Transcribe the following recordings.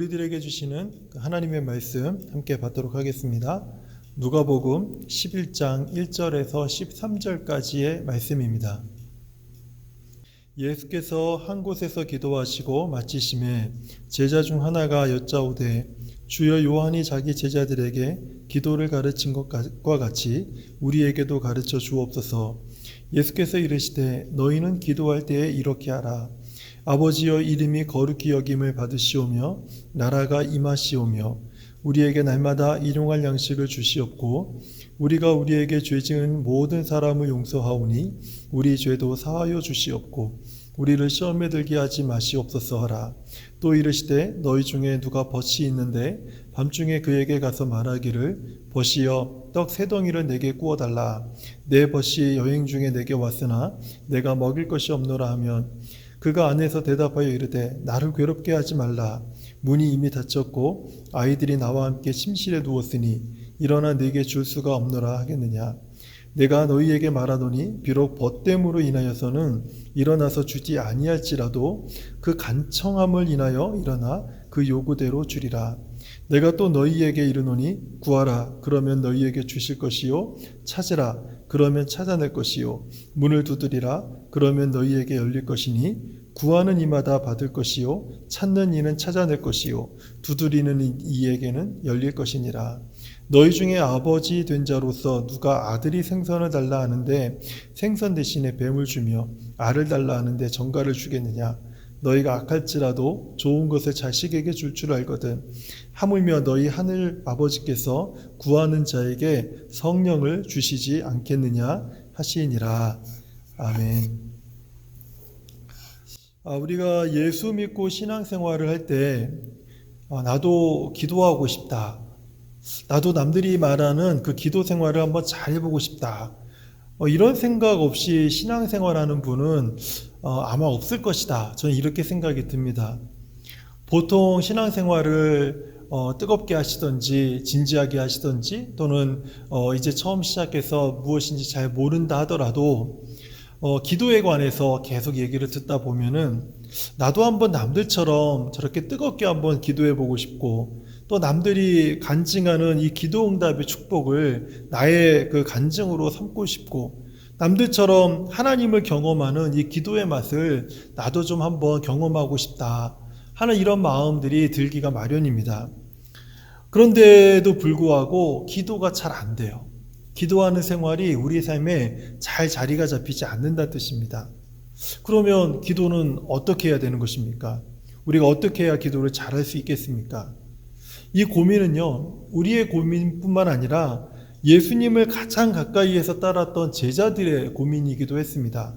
우리들에게 주시는 하나님의 말씀 함께 받도록 하겠습니다. 누가복음 11장 1절에서 13절까지의 말씀입니다. 예수께서 한 곳에서 기도하시고 마치심에 제자 중 하나가 여짜오되 주여 요한이 자기 제자들에게 기도를 가르친 것과 같이 우리에게도 가르쳐 주옵소서. 예수께서 이르시되 너희는 기도할 때에 이렇게 하라. 아버지여 이름이 거룩히 여김을 받으시오며 나라가 임하시오며 우리에게 날마다 일용할 양식을 주시옵고 우리가 우리에게 죄 지은 모든 사람을 용서하오니 우리 죄도 사하여 주시옵고 우리를 시험에 들게 하지 마시옵소서 하라. 또 이르시되 너희 중에 누가 벗이 있는데 밤중에 그에게 가서 말하기를 벗이여 떡 세 덩이를 내게 구워달라. 내 벗이 여행 중에 내게 왔으나 내가 먹일 것이 없노라 하면 그가 안에서 대답하여 이르되 나를 괴롭게 하지 말라. 문이 이미 닫혔고 아이들이 나와 함께 침실에 누웠으니 일어나 네게 줄 수가 없노라 하겠느냐. 내가 너희에게 말하노니 비록 벗됨으로 인하여서는 일어나서 주지 아니할지라도 그 간청함을 인하여 일어나 그 요구대로 주리라. 내가 또 너희에게 이르노니 구하라 그러면 너희에게 주실 것이요 찾으라 그러면 찾아낼 것이요 문을 두드리라 그러면 너희에게 열릴 것이니 구하는 이마다 받을 것이요 찾는 이는 찾아낼 것이요 두드리는 이에게는 열릴 것이니라. 너희 중에 아버지 된 자로서 누가 아들이 생선을 달라 하는데 생선 대신에 뱀을 주며 알을 달라 하는데 정갈을 주겠느냐. 너희가 악할지라도 좋은 것을 자식에게 줄 줄 알거든. 하물며 너희 하늘 아버지께서 구하는 자에게 성령을 주시지 않겠느냐 하시니라. 아멘. 우리가 예수 믿고 신앙생활을 할 때 나도 기도하고 싶다. 나도 남들이 말하는 그 기도 생활을 한번 잘 해보고 싶다. 이런 생각 없이 신앙생활하는 분은 아마 없을 것이다. 저는 이렇게 생각이 듭니다. 보통 신앙생활을 뜨겁게 하시던지 진지하게 하시던지 또는 이제 처음 시작해서 무엇인지 잘 모른다 하더라도 기도에 관해서 계속 얘기를 듣다 보면은 나도 한번 남들처럼 저렇게 뜨겁게 한번 기도해 보고 싶고 또 남들이 간증하는 이 기도 응답의 축복을 나의 그 간증으로 삼고 싶고 남들처럼 하나님을 경험하는 이 기도의 맛을 나도 좀 한번 경험하고 싶다 하는 이런 마음들이 들기가 마련입니다. 그런데도 불구하고 기도가 잘 안 돼요. 기도하는 생활이 우리 삶에 잘 자리가 잡히지 않는다는 뜻입니다. 그러면 기도는 어떻게 해야 되는 것입니까? 우리가 어떻게 해야 기도를 잘할 수 있겠습니까? 이 고민은요, 우리의 고민뿐만 아니라 예수님을 가장 가까이에서 따랐던 제자들의 고민이기도 했습니다.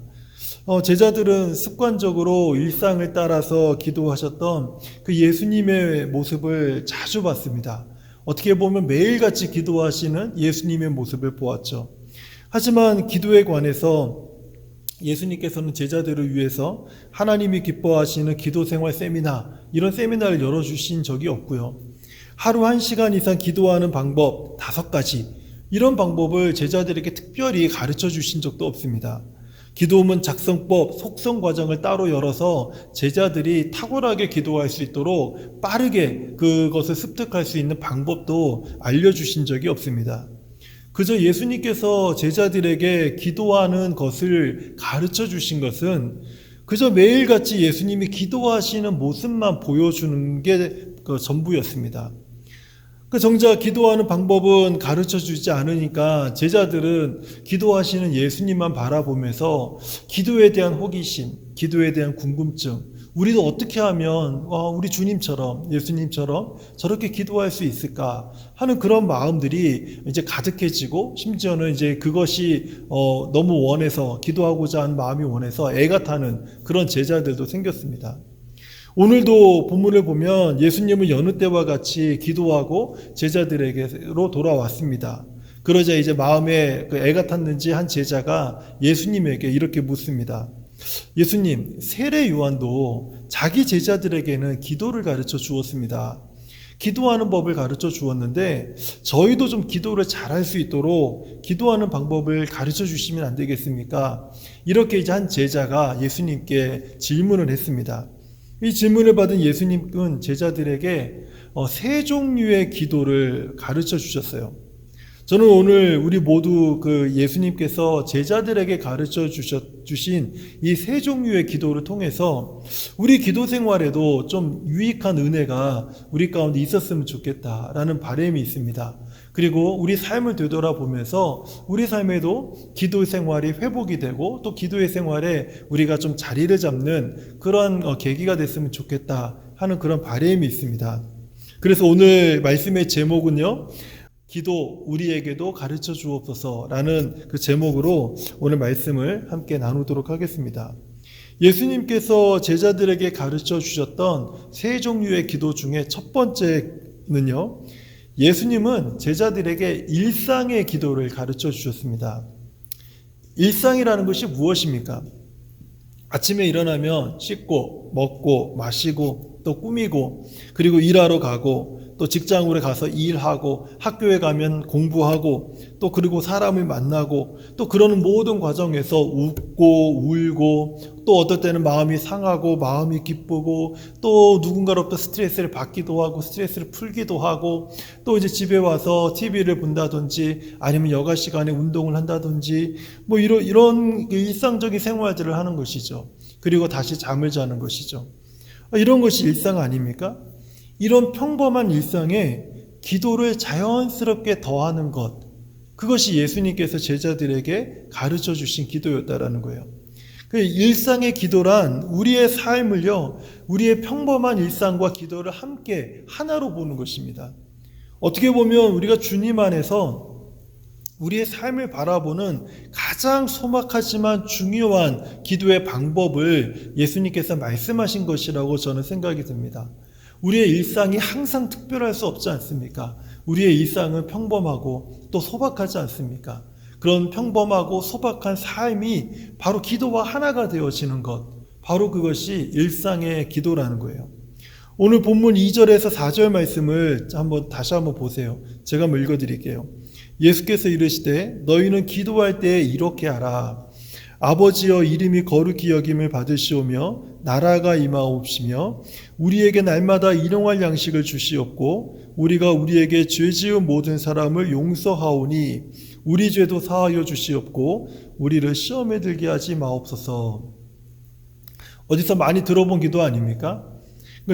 제자들은 습관적으로 일상을 따라서 기도하셨던 그 예수님의 모습을 자주 봤습니다. 어떻게 보면 매일같이 기도하시는 예수님의 모습을 보았죠. 하지만 기도에 관해서 예수님께서는 제자들을 위해서 하나님이 기뻐하시는 기도생활 세미나 이런 세미나를 열어주신 적이 없고요. 하루 1시간 이상 기도하는 방법 5가지 이런 방법을 제자들에게 특별히 가르쳐 주신 적도 없습니다. 기도문 작성법, 속성 과정을 따로 열어서 제자들이 탁월하게 기도할 수 있도록 빠르게 그것을 습득할 수 있는 방법도 알려주신 적이 없습니다. 그저 예수님께서 제자들에게 기도하는 것을 가르쳐 주신 것은 그저 매일같이 예수님이 기도하시는 모습만 보여주는 게 전부였습니다. 정작 기도하는 방법은 가르쳐 주지 않으니까 제자들은 기도하시는 예수님만 바라보면서 기도에 대한 호기심, 기도에 대한 궁금증, 우리도 어떻게 하면 우리 주님처럼 예수님처럼 저렇게 기도할 수 있을까 하는 그런 마음들이 이제 가득해지고 심지어는 이제 그것이 너무 원해서 기도하고자 하는 마음이 원해서 애가 타는 그런 제자들도 생겼습니다. 오늘도 본문을 보면 예수님은 여느 때와 같이 기도하고 제자들에게로 돌아왔습니다. 그러자 이제 마음에 애가 탔는지 한 제자가 예수님에게 이렇게 묻습니다. 예수님, 세례 요한도 자기 제자들에게는 기도를 가르쳐 주었습니다. 기도하는 법을 가르쳐 주었는데 저희도 좀 기도를 잘할 수 있도록 기도하는 방법을 가르쳐 주시면 안 되겠습니까? 이렇게 이제 한 제자가 예수님께 질문을 했습니다. 이 질문을 받은 예수님은 제자들에게 세 종류의 기도를 가르쳐 주셨어요. 저는 오늘 우리 모두 그 예수님께서 제자들에게 가르쳐 주신 이 세 종류의 기도를 통해서 우리 기도 생활에도 좀 유익한 은혜가 우리 가운데 있었으면 좋겠다라는 바람이 있습니다. 그리고 우리 삶을 되돌아보면서 우리 삶에도 기도 생활이 회복이 되고 또 기도의 생활에 우리가 좀 자리를 잡는 그런 계기가 됐으면 좋겠다 하는 그런 바람이 있습니다. 그래서 오늘 말씀의 제목은요, 기도 우리에게도 가르쳐 주옵소서라는 그 제목으로 오늘 말씀을 함께 나누도록 하겠습니다. 예수님께서 제자들에게 가르쳐 주셨던 세 종류의 기도 중에 첫 번째는요, 예수님은 제자들에게 일상의 기도를 가르쳐 주셨습니다. 일상이라는 것이 무엇입니까? 아침에 일어나면 씻고 먹고 마시고 또 꾸미고 그리고 일하러 가고 또 직장으로 가서 일하고 학교에 가면 공부하고 또 그리고 사람을 만나고 또 그러는 모든 과정에서 웃고 울고 또 어떨 때는 마음이 상하고 마음이 기쁘고 또 누군가로부터 스트레스를 받기도 하고 스트레스를 풀기도 하고 또 이제 집에 와서 TV를 본다든지 아니면 여가 시간에 운동을 한다든지 뭐 이런 일상적인 생활들을 하는 것이죠. 그리고 다시 잠을 자는 것이죠. 이런 것이 일상 아닙니까? 이런 평범한 일상에 기도를 자연스럽게 더하는 것, 그것이 예수님께서 제자들에게 가르쳐 주신 기도였다라는 거예요. 그 일상의 기도란 우리의 삶을요, 우리의 평범한 일상과 기도를 함께 하나로 보는 것입니다. 어떻게 보면 우리가 주님 안에서 우리의 삶을 바라보는 가장 소박하지만 중요한 기도의 방법을 예수님께서 말씀하신 것이라고 저는 생각이 듭니다. 우리의 일상이 항상 특별할 수 없지 않습니까? 우리의 일상은 평범하고 또 소박하지 않습니까? 그런 평범하고 소박한 삶이 바로 기도와 하나가 되어지는 것, 바로 그것이 일상의 기도라는 거예요. 오늘 본문 2절에서 4절 말씀을 다시 한번 보세요. 제가 한번 읽어드릴게요. 예수께서 이르시되 너희는 기도할 때에 이렇게 하라. 아버지여, 이름이 거룩히 여김을 받으시오며 나라가 임하옵시며 우리에게 날마다 일용할 양식을 주시옵고 우리가 우리에게 죄 지은 모든 사람을 용서하오니 우리 죄도 사하여 주시옵고 우리를 시험에 들게 하지 마옵소서. 어디서 많이 들어본 기도 아닙니까?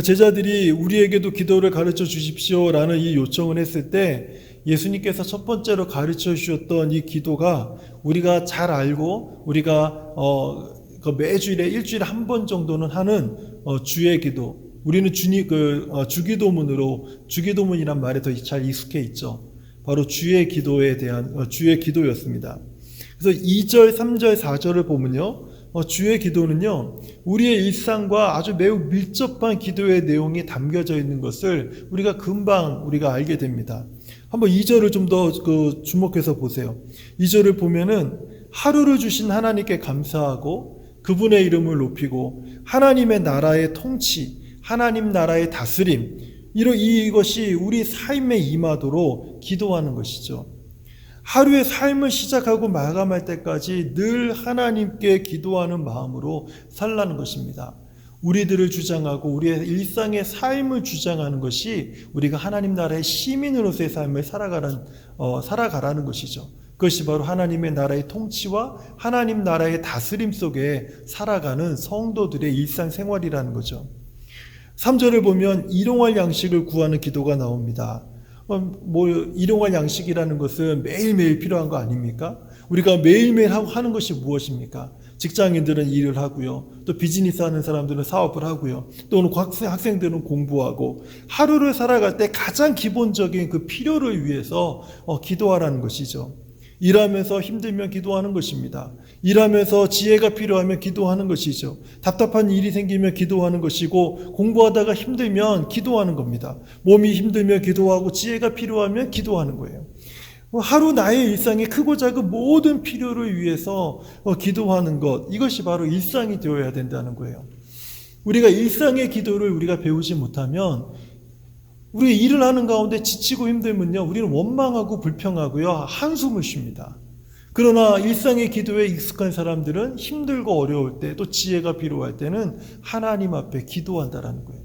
제자들이 우리에게도 기도를 가르쳐 주십시오라는 이 요청을 했을 때 예수님께서 첫 번째로 가르쳐 주셨던 이 기도가 우리가 잘 알고 우리가 매주일에 일주일에 한 번 정도는 하는 주의 기도, 우리는 주기도문으로 주기도문이란 말에 더 잘 익숙해 있죠. 바로 주의 기도에 대한 주의 기도였습니다. 그래서 2절, 3절, 4절을 보면요, 주의 기도는요, 우리의 일상과 아주 매우 밀접한 기도의 내용이 담겨져 있는 것을 우리가 금방 알게 됩니다. 한번 2절을 좀 더 주목해서 보세요. 2절을 보면은 하루를 주신 하나님께 감사하고 그분의 이름을 높이고 하나님의 나라의 통치, 하나님 나라의 다스림, 이것이 우리 삶에 임하도록 기도하는 것이죠. 하루의 삶을 시작하고 마감할 때까지 늘 하나님께 기도하는 마음으로 살라는 것입니다. 우리들을 주장하고 우리의 일상의 삶을 주장하는 것이 우리가 하나님 나라의 시민으로서의 삶을 살아가라는 것이죠. 그것이 바로 하나님의 나라의 통치와 하나님 나라의 다스림 속에 살아가는 성도들의 일상생활이라는 거죠. 3절을 보면 일용할 양식을 구하는 기도가 나옵니다. 일용할 양식이라는 것은 매일매일 필요한 거 아닙니까? 우리가 매일매일 하는 것이 무엇입니까? 직장인들은 일을 하고요. 또 비즈니스 하는 사람들은 사업을 하고요. 또 학생들은 공부하고 하루를 살아갈 때 가장 기본적인 그 필요를 위해서 기도하라는 것이죠. 일하면서 힘들면 기도하는 것입니다. 일하면서 지혜가 필요하면 기도하는 것이죠. 답답한 일이 생기면 기도하는 것이고 공부하다가 힘들면 기도하는 겁니다. 몸이 힘들면 기도하고 지혜가 필요하면 기도하는 거예요. 하루 나의 일상의 크고 작은 모든 필요를 위해서 기도하는 것, 이것이 바로 일상이 되어야 된다는 거예요. 우리가 일상의 기도를 우리가 배우지 못하면 우리 일을 하는 가운데 지치고 힘들면요, 우리는 원망하고 불평하고요, 한숨을 쉽니다. 그러나 일상의 기도에 익숙한 사람들은 힘들고 어려울 때, 또 지혜가 필요할 때는 하나님 앞에 기도한다라는 거예요.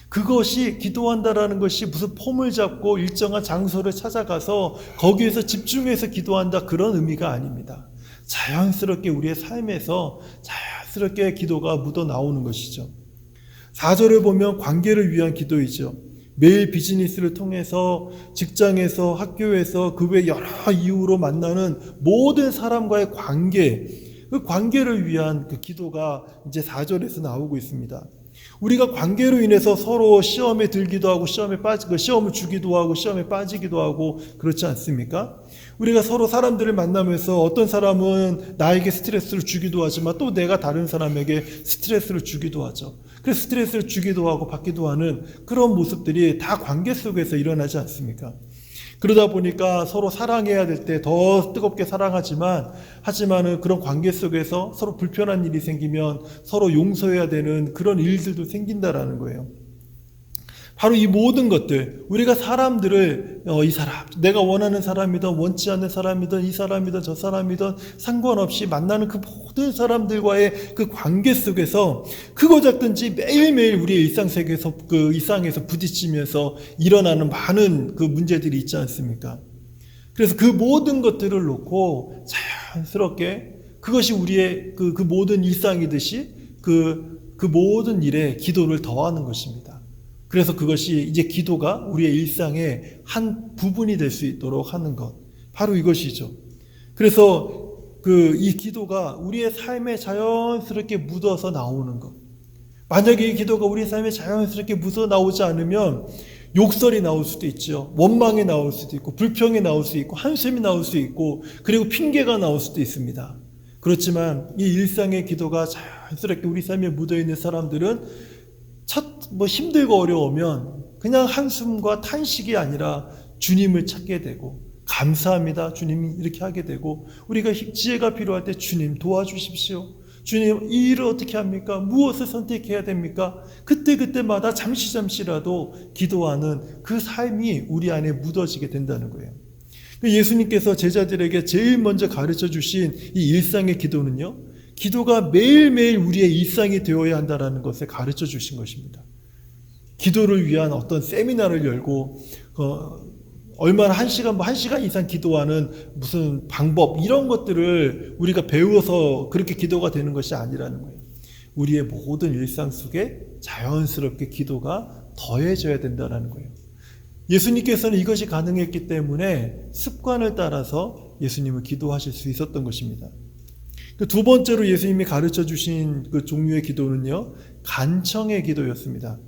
그것이, 기도한다라는 것이 무슨 폼을 잡고 일정한 장소를 찾아가서 거기에서 집중해서 기도한다, 그런 의미가 아닙니다. 자연스럽게 우리의 삶에서 자연스럽게 기도가 묻어 나오는 것이죠. 4절을 보면 관계를 위한 기도이죠. 매일 비즈니스를 통해서, 직장에서, 학교에서, 그 외 여러 이유로 만나는 모든 사람과의 관계, 그 관계를 위한 그 기도가 이제 4절에서 나오고 있습니다. 우리가 관계로 인해서 서로 시험에 들기도 하고 시험을 주기도 하고 시험에 빠지기도 하고 그렇지 않습니까? 우리가 서로 사람들을 만나면서 어떤 사람은 나에게 스트레스를 주기도 하지만 또 내가 다른 사람에게 스트레스를 주기도 하죠. 그래서 스트레스를 주기도 하고 받기도 하는 그런 모습들이 다 관계 속에서 일어나지 않습니까? 그러다 보니까 서로 사랑해야 될 때 더 뜨겁게 하지만은 그런 관계 속에서 서로 불편한 일이 생기면 서로 용서해야 되는 그런 일들도 생긴다라는 거예요. 바로 이 모든 것들, 우리가 사람들을 이 사람, 내가 원하는 사람이든 원치 않는 사람이든 이 사람이든 저 사람이든 상관없이 만나는 그 모든 사람들과의 그 관계 속에서 크고 작든지 매일매일 우리의 일상에서 부딪히면서 일어나는 많은 그 문제들이 있지 않습니까? 그래서 그 모든 것들을 놓고 자연스럽게 그것이 우리의 그 모든 일상이듯이 그 모든 일에 기도를 더하는 것입니다. 그래서 그것이 이제 기도가 우리의 일상의 한 부분이 될 수 있도록 하는 것, 바로 이것이죠. 그래서 이 기도가 우리의 삶에 자연스럽게 묻어서 나오는 것. 만약에 이 기도가 우리의 삶에 자연스럽게 묻어 나오지 않으면 욕설이 나올 수도 있죠. 원망이 나올 수도 있고, 불평이 나올 수 있고, 한숨이 나올 수 있고, 그리고 핑계가 나올 수도 있습니다. 그렇지만 이 일상의 기도가 자연스럽게 우리 삶에 묻어 있는 사람들은 힘들고 어려우면 그냥 한숨과 탄식이 아니라 주님을 찾게 되고, 감사합니다, 주님이 이렇게 하게 되고, 우리가 지혜가 필요할 때 주님 도와주십시오. 주님 이 일을 어떻게 합니까? 무엇을 선택해야 됩니까? 그때마다 잠시라도 기도하는 그 삶이 우리 안에 묻어지게 된다는 거예요. 예수님께서 제자들에게 제일 먼저 가르쳐 주신 이 일상의 기도는요, 기도가 매일매일 우리의 일상이 되어야 한다는 것을 가르쳐 주신 것입니다. 기도를 위한 어떤 세미나를 열고 얼마나 한 시간 이상 기도하는 무슨 방법, 이런 것들을 우리가 배워서 그렇게 기도가 되는 것이 아니라는 거예요. 우리의 모든 일상 속에 자연스럽게 기도가 더해져야 된다는 거예요. 예수님께서는 이것이 가능했기 때문에 습관을 따라서 예수님을 기도하실 수 있었던 것입니다. 두 번째로 예수님이 가르쳐 주신 그 종류의 기도는요, 간청의 기도였습니다.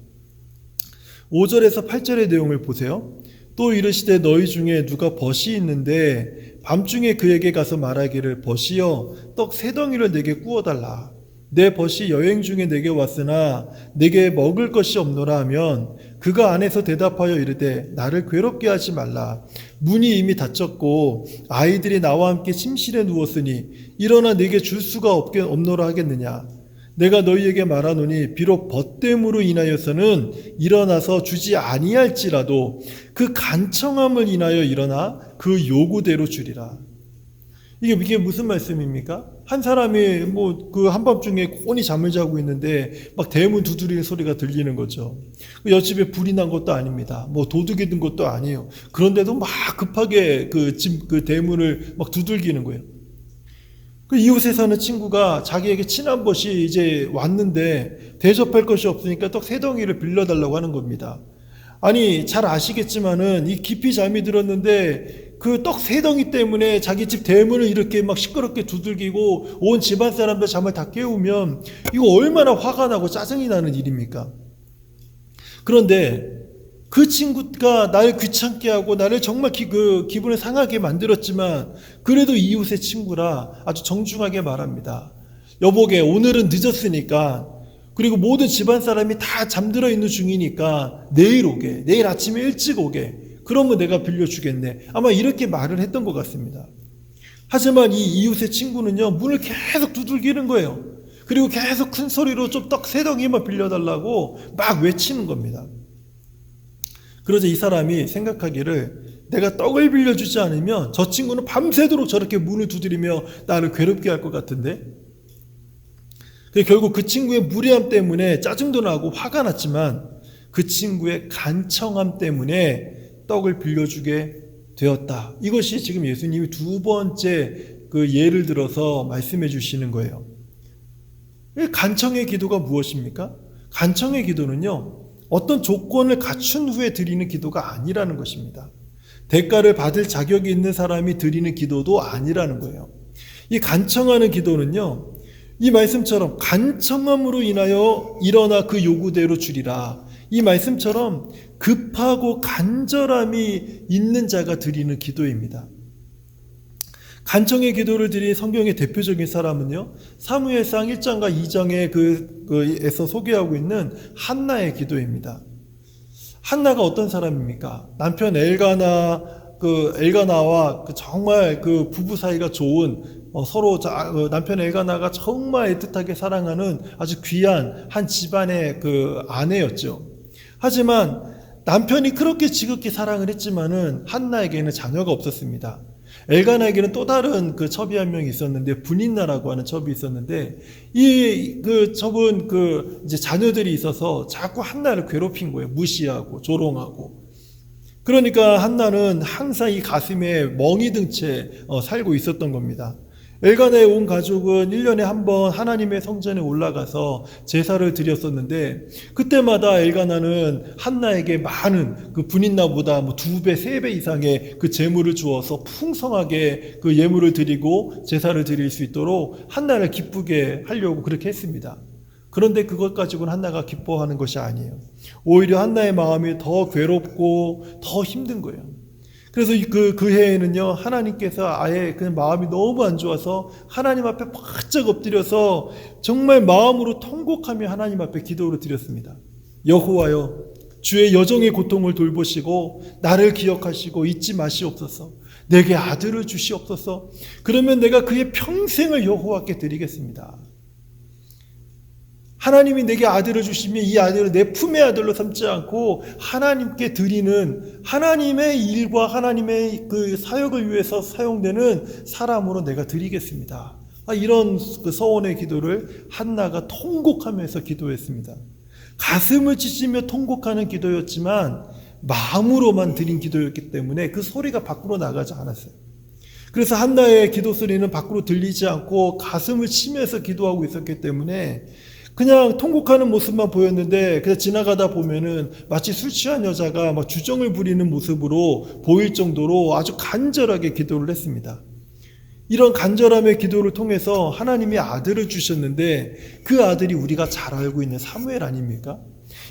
5절에서 8절의 내용을 보세요. 또 이르시되 너희 중에 누가 벗이 있는데 밤중에 그에게 가서 말하기를 벗이여 떡 3덩이를 내게 구워달라. 내 벗이 여행 중에 내게 왔으나 내게 먹을 것이 없노라 하면 그가 안에서 대답하여 이르되 나를 괴롭게 하지 말라. 문이 이미 닫혔고 아이들이 나와 함께 침실에 누웠으니 일어나 내게 줄 수가 없노라 하겠느냐. 내가 너희에게 말하노니 비록 벗됨으로 인하여서는 일어나서 주지 아니할지라도 그 간청함을 인하여 일어나 그 요구대로 주리라. 이게 무슨 말씀입니까? 한 사람이 그 한밤중에 곤히 잠을 자고 있는데 막 대문 두드리는 소리가 들리는 거죠. 옆집에 불이 난 것도 아닙니다. 도둑이 든 것도 아니에요. 그런데도 막 급하게 그 대문을 막 두들기는 거예요. 그 이웃에 사는 친구가 자기에게 친한 벗이 이제 왔는데 대접할 것이 없으니까 떡 3덩이를 빌려달라고 하는 겁니다. 아니, 잘 아시겠지만은 이 깊이 잠이 들었는데 그 떡 3덩이 때문에 자기 집 대문을 이렇게 막 시끄럽게 두들기고 온 집안 사람들 잠을 다 깨우면 이거 얼마나 화가 나고 짜증이 나는 일입니까? 그런데 그 친구가 나를 귀찮게 하고 나를 정말 기분을 상하게 만들었지만 그래도 이웃의 친구라 아주 정중하게 말합니다. 여보게, 오늘은 늦었으니까, 그리고 모든 집안 사람이 다 잠들어 있는 중이니까 내일 아침에 일찍 오게, 그러면 내가 빌려주겠네. 아마 이렇게 말을 했던 것 같습니다. 하지만 이 이웃의 친구는요, 문을 계속 두들기는 거예요. 그리고 계속 큰 소리로 좀 떡 3덩이만 빌려달라고 막 외치는 겁니다. 그러자 이 사람이 생각하기를 내가 떡을 빌려주지 않으면 저 친구는 밤새도록 저렇게 문을 두드리며 나를 괴롭게 할 것 같은데, 결국 그 친구의 무례함 때문에 짜증도 나고 화가 났지만 그 친구의 간청함 때문에 떡을 빌려주게 되었다. 이것이 지금 예수님이 두 번째 그 예를 들어서 말씀해 주시는 거예요. 간청의 기도가 무엇입니까? 간청의 기도는요, 어떤 조건을 갖춘 후에 드리는 기도가 아니라는 것입니다. 대가를 받을 자격이 있는 사람이 드리는 기도도 아니라는 거예요. 이 간청하는 기도는요, 이 말씀처럼 간청함으로 인하여 일어나 그 요구대로 주리라. 이 말씀처럼 급하고 간절함이 있는 자가 드리는 기도입니다. 간청의 기도를 드린 성경의 대표적인 사람은요, 사무엘상 1장과 2장에 에서 소개하고 있는 한나의 기도입니다. 한나가 어떤 사람입니까? 남편 엘가나와 정말 그 부부 사이가 좋은, 서로 남편 엘가나가 정말 애틋하게 사랑하는 아주 귀한 한 집안의 그 아내였죠. 하지만 남편이 그렇게 지극히 사랑을 했지만은 한나에게는 자녀가 없었습니다. 엘가나에게는 또 다른 그 첩이 한 명이 있었는데, 분인나라고 하는 첩이 있었는데, 첩은 이제 자녀들이 있어서 자꾸 한나를 괴롭힌 거예요. 무시하고 조롱하고. 그러니까 한나는 항상 이 가슴에 멍이 든 채 살고 있었던 겁니다. 엘가나의 온 가족은 1년에 한 번 하나님의 성전에 올라가서 제사를 드렸었는데, 그때마다 엘가나는 한나에게 많은 그 분인나보다 2배, 3배 이상의 그 제물을 주어서 풍성하게 그 예물을 드리고 제사를 드릴 수 있도록 한나를 기쁘게 하려고 그렇게 했습니다. 그런데 그것 가지고는 한나가 기뻐하는 것이 아니에요. 오히려 한나의 마음이 더 괴롭고 더 힘든 거예요. 그래서 그 해에는요, 하나님께서 아예 그 마음이 너무 안 좋아서 하나님 앞에 바짝 엎드려서 정말 마음으로 통곡하며 하나님 앞에 기도를 드렸습니다. 여호와여, 주의 여종의 고통을 돌보시고 나를 기억하시고 잊지 마시옵소서. 내게 아들을 주시옵소서. 그러면 내가 그의 평생을 여호와께 드리겠습니다. 하나님이 내게 아들을 주시면 이 아들을 내 품의 아들로 삼지 않고 하나님께 드리는, 하나님의 일과 하나님의 그 사역을 위해서 사용되는 사람으로 내가 드리겠습니다. 이런 그 서원의 기도를 한나가 통곡하면서 기도했습니다. 가슴을 찢으며 통곡하는 기도였지만 마음으로만 드린 기도였기 때문에 그 소리가 밖으로 나가지 않았어요. 그래서 한나의 기도 소리는 밖으로 들리지 않고 가슴을 치면서 기도하고 있었기 때문에 그냥 통곡하는 모습만 보였는데, 그냥 지나가다 보면은 마치 술 취한 여자가 막 주정을 부리는 모습으로 보일 정도로 아주 간절하게 기도를 했습니다. 이런 간절함의 기도를 통해서 하나님이 아들을 주셨는데, 그 아들이 우리가 잘 알고 있는 사무엘 아닙니까?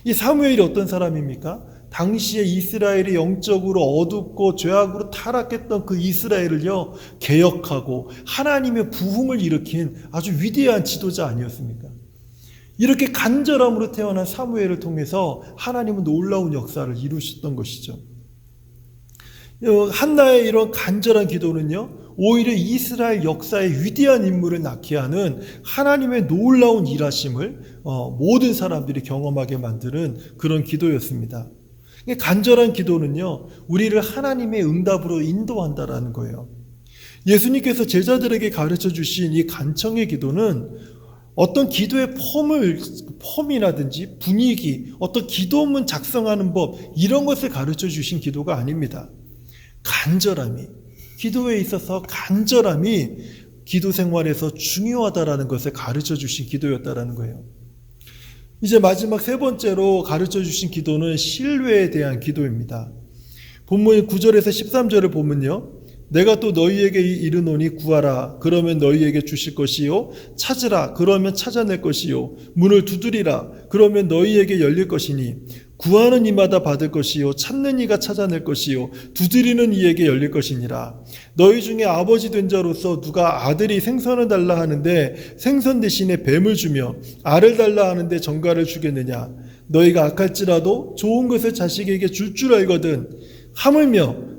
이 사무엘이 어떤 사람입니까? 당시에 이스라엘이 영적으로 어둡고 죄악으로 타락했던 그 이스라엘을요, 개혁하고 하나님의 부흥을 일으킨 아주 위대한 지도자 아니었습니까? 이렇게 간절함으로 태어난 사무엘을 통해서 하나님은 놀라운 역사를 이루셨던 것이죠. 한나의 이런 간절한 기도는요, 오히려 이스라엘 역사의 위대한 인물을 낳게 하는 하나님의 놀라운 일하심을 모든 사람들이 경험하게 만드는 그런 기도였습니다. 간절한 기도는요, 우리를 하나님의 응답으로 인도한다라는 거예요. 예수님께서 제자들에게 가르쳐 주신 이 간청의 기도는 어떤 기도의 폼이라든지 분위기, 어떤 기도문 작성하는 법, 이런 것을 가르쳐 주신 기도가 아닙니다. 간절함이, 기도에 있어서 간절함이 기도 생활에서 중요하다라는 것을 가르쳐 주신 기도였다라는 거예요. 이제 마지막 세 번째로 가르쳐 주신 기도는 신뢰에 대한 기도입니다. 본문 9절에서 13절을 보면요, 내가 또 너희에게 이르노니 구하라 그러면 너희에게 주실 것이요, 찾으라 그러면 찾아낼 것이요, 문을 두드리라 그러면 너희에게 열릴 것이니 구하는 이마다 받을 것이요, 찾는 이가 찾아낼 것이요, 두드리는 이에게 열릴 것이니라. 너희 중에 아버지 된 자로서 누가 아들이 생선을 달라 하는데 생선 대신에 뱀을 주며 알을 달라 하는데 정갈을 주겠느냐? 너희가 악할지라도 좋은 것을 자식에게 줄 줄 알거든 하물며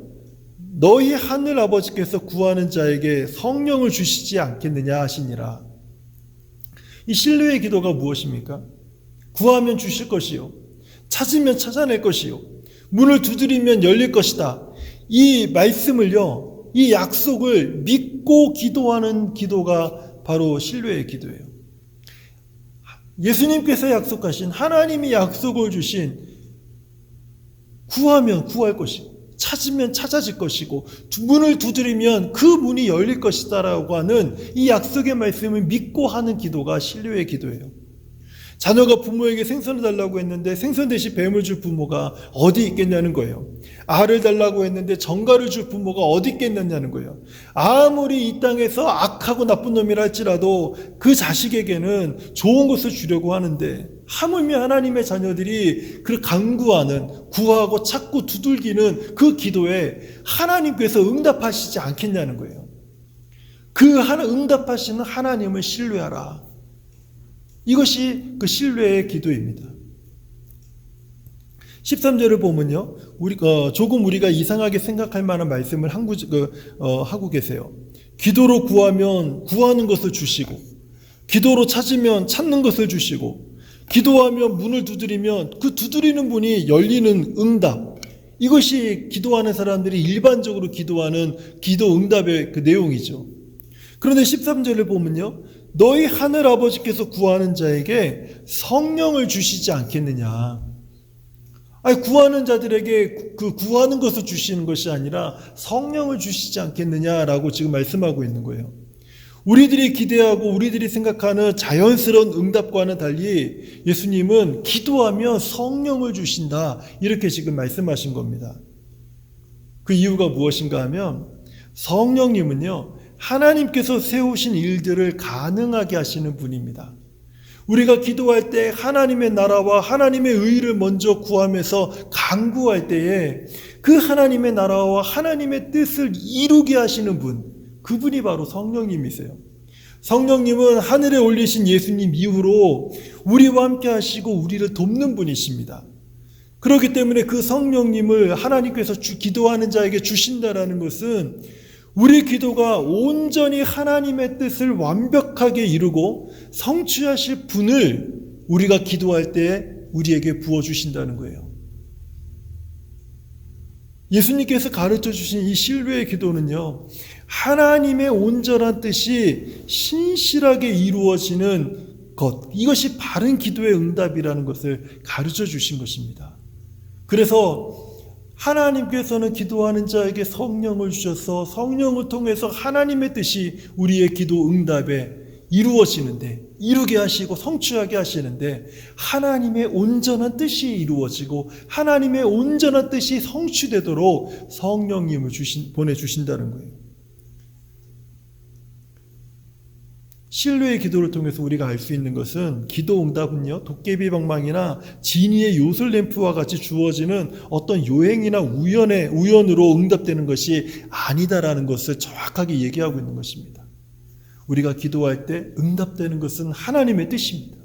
너희 하늘 아버지께서 구하는 자에게 성령을 주시지 않겠느냐 하시니라. 이 신뢰의 기도가 무엇입니까? 구하면 주실 것이요, 찾으면 찾아낼 것이요, 문을 두드리면 열릴 것이다. 이 말씀을요, 이 약속을 믿고 기도하는 기도가 바로 신뢰의 기도예요. 예수님께서 약속하신, 하나님이 약속을 주신, 구하면 구할 것이고 찾으면 찾아질 것이고 문을 두드리면 그 문이 열릴 것이다라고 하는 이 약속의 말씀을 믿고 하는 기도가 신뢰의 기도예요. 자녀가 부모에게 생선을 달라고 했는데 생선 대신 뱀을 줄 부모가 어디 있겠냐는 거예요. 알을 달라고 했는데 정갈을 줄 부모가 어디 있겠느냐는 거예요. 아무리 이 땅에서 악하고 나쁜 놈이라 할지라도 그 자식에게는 좋은 것을 주려고 하는데, 하물며 하나님의 자녀들이 그 간구하는, 구하고 찾고 두들기는 그 기도에 하나님께서 응답하시지 않겠냐는 거예요. 그 응답하시는 하나님을 신뢰하라. 이것이 그 신뢰의 기도입니다. 13절을 보면요, 조금 우리가 이상하게 생각할 만한 말씀을 하고 계세요. 기도로 구하면 구하는 것을 주시고, 기도로 찾으면 찾는 것을 주시고, 기도하면 문을 두드리면 그 두드리는 문이 열리는 응답. 이것이 기도하는 사람들이 일반적으로 기도하는 기도 응답의 그 내용이죠. 그런데 13절을 보면요, 너희 하늘 아버지께서 구하는 자에게 성령을 주시지 않겠느냐. 아니, 구하는 자들에게 그 구하는 것을 주시는 것이 아니라 성령을 주시지 않겠느냐라고 지금 말씀하고 있는 거예요. 우리들이 기대하고 우리들이 생각하는 자연스러운 응답과는 달리 예수님은 기도하면 성령을 주신다, 이렇게 지금 말씀하신 겁니다. 그 이유가 무엇인가 하면, 성령님은요, 하나님께서 세우신 일들을 가능하게 하시는 분입니다. 우리가 기도할 때 하나님의 나라와 하나님의 의를 먼저 구하면서 간구할 때에 그 하나님의 나라와 하나님의 뜻을 이루게 하시는 분, 그분이 바로 성령님이세요. 성령님은 하늘에 올리신 예수님 이후로 우리와 함께 하시고 우리를 돕는 분이십니다. 그렇기 때문에 그 성령님을 하나님께서 기도하는 자에게 주신다라는 것은 우리 기도가 온전히 하나님의 뜻을 완벽하게 이루고 성취하실 분을 우리가 기도할 때 우리에게 부어주신다는 거예요. 예수님께서 가르쳐 주신 이 신뢰의 기도는요, 하나님의 온전한 뜻이 신실하게 이루어지는 것, 이것이 바른 기도의 응답이라는 것을 가르쳐 주신 것입니다. 그래서 하나님께서는 기도하는 자에게 성령을 주셔서 성령을 통해서 하나님의 뜻이 우리의 기도 응답에 이루어지는데, 이루게 하시고 성취하게 하시는데, 하나님의 온전한 뜻이 이루어지고 하나님의 온전한 뜻이 성취되도록 성령님을 보내주신다는 거예요. 신뢰의 기도를 통해서 우리가 알 수 있는 것은, 기도 응답은요, 도깨비 방망이나 지니의 요술 램프와 같이 주어지는 어떤 요행이나 우연으로 응답되는 것이 아니다라는 것을 정확하게 얘기하고 있는 것입니다. 우리가 기도할 때 응답되는 것은 하나님의 뜻입니다.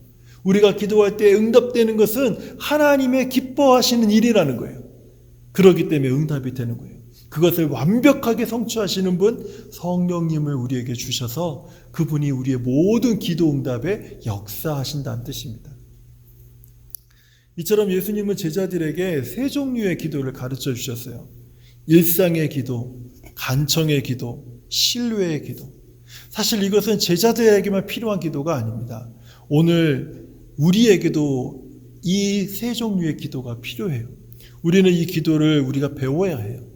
우리가 기도할 때 응답되는 것은 하나님의 기뻐하시는 일이라는 거예요. 그렇기 때문에 응답이 되는 거예요. 그것을 완벽하게 성취하시는 분, 성령님을 우리에게 주셔서 그분이 우리의 모든 기도 응답에 역사하신다는 뜻입니다. 이처럼 예수님은 제자들에게 세 종류의 기도를 가르쳐 주셨어요. 일상의 기도, 간청의 기도, 신뢰의 기도. 사실 이것은 제자들에게만 필요한 기도가 아닙니다. 오늘 우리에게도 이 세 종류의 기도가 필요해요. 우리는 이 기도를 우리가 배워야 해요.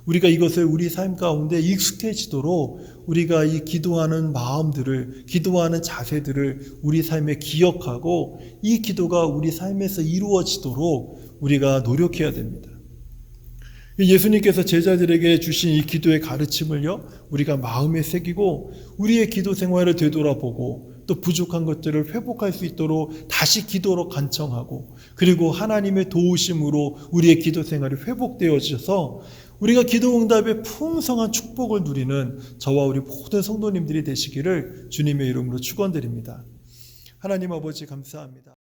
우리가 이것을 우리 삶 가운데 익숙해지도록 우리가 이 기도하는 마음들을, 기도하는 자세들을 우리 삶에 기억하고 이 기도가 우리 삶에서 이루어지도록 우리가 노력해야 됩니다. 예수님께서 제자들에게 주신 이 기도의 가르침을요, 우리가 마음에 새기고 우리의 기도 생활을 되돌아보고 또 부족한 것들을 회복할 수 있도록 다시 기도로 간청하고, 그리고 하나님의 도우심으로 우리의 기도 생활이 회복되어져서 우리가 기도 응답의 풍성한 축복을 누리는 저와 우리 모든 성도님들이 되시기를 주님의 이름으로 축원드립니다. 하나님 아버지 감사합니다.